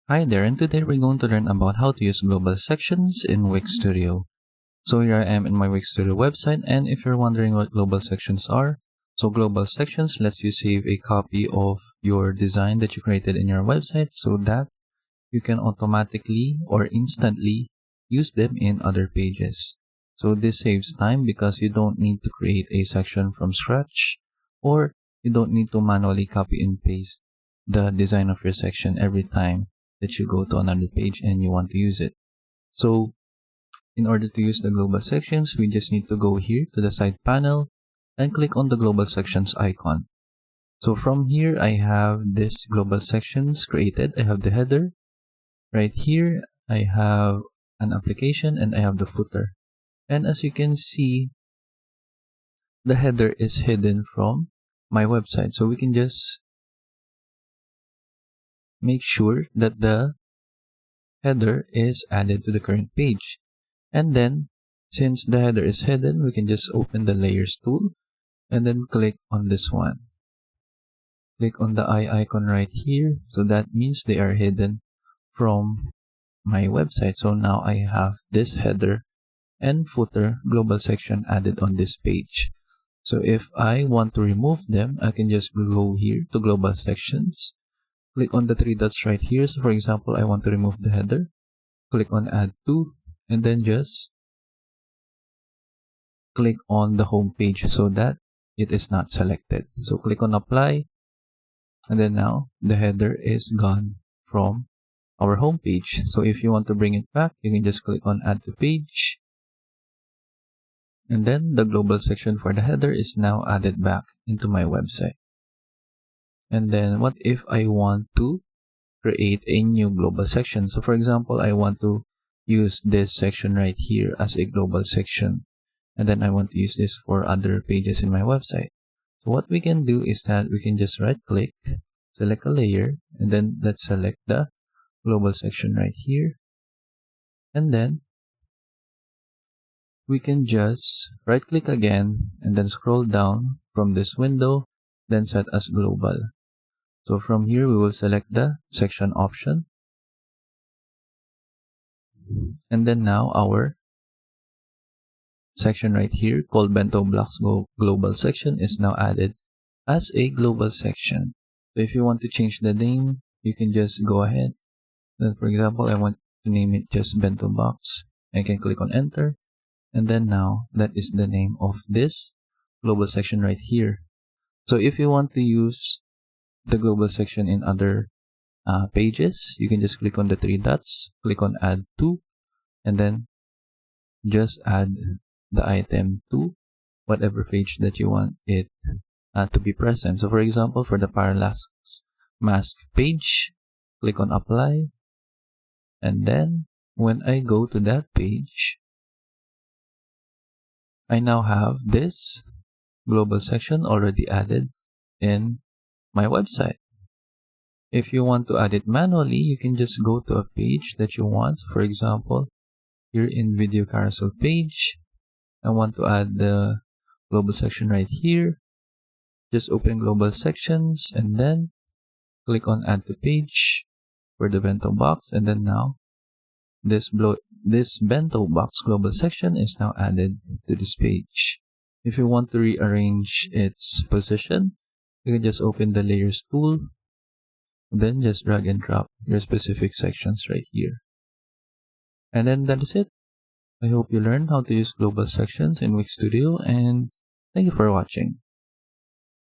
Hi there, and today we're going to learn about how to use global sections in Wix Studio. So here I am in my Wix Studio website, and if you're wondering what global sections are, so global sections lets you save a copy of your design that you created in your website so that you can automatically or instantly use them in other pages. So this saves time because you don't need to create a section from scratch, or you don't need to manually copy and paste the design of your section every time that you go to another page and you want to use it. So in order to use the global sections, we just need to go here to the side panel and click on the global sections icon. So from here, I have this global sections created. I have the header. Right here, I have an application and I have the footer. And as you can see, the header is hidden from my website. So we can just make sure that the header is added to the current page. And then, since the header is hidden, we can just open the layers tool and then click on this one. Click on the eye icon right here. So that means they are hidden from my website. So now I have this header and footer global section added on this page. So if I want to remove them, I can just go here to global sections. Click on the three dots right here. So for example, I want to remove the header. Click on add to, and then just click on the home page so that it is not selected. So click on apply, and then now the header is gone from our home page. So if you want to bring it back, you can just click on add to page, and then the global section for the header is now added back into my website. And then what if I want to create a new global section? So for example, I want to use this section right here as a global section, and then I want to use this for other pages in my website. So what we can do is that we can just right click, select a layer, and then let's select the global section right here, and then we can just right click again and then scroll down from this window, then set as global. So from here, we will select the section option. And then now our section right here called Bento Blocks Global Section is now added as a global section. So if you want to change the name, you can just go ahead. Then for example, I want to name it just Bento Box. I can click on enter. And then now that is the name of this global section right here. So if you want to use the global section in other pages, you can just click on the three dots, click on add to, and then just add the item to whatever page that you want it to be present. So for example, for the parallax mask page, click on apply, and then when I go to that page, I now have this global section already added in my website. If you want to add it manually, you can just go to a page that you want. So for example, here in video carousel page, I want to add the global section right here. Just open global sections and then click on add to page for the bento box, and then now this bento box global section is now added to this page. If you want to rearrange its position, you can just open the layers tool, then just drag and drop your specific sections right here. And then that is it. I hope you learned how to use global sections in Wix Studio, and thank you for watching.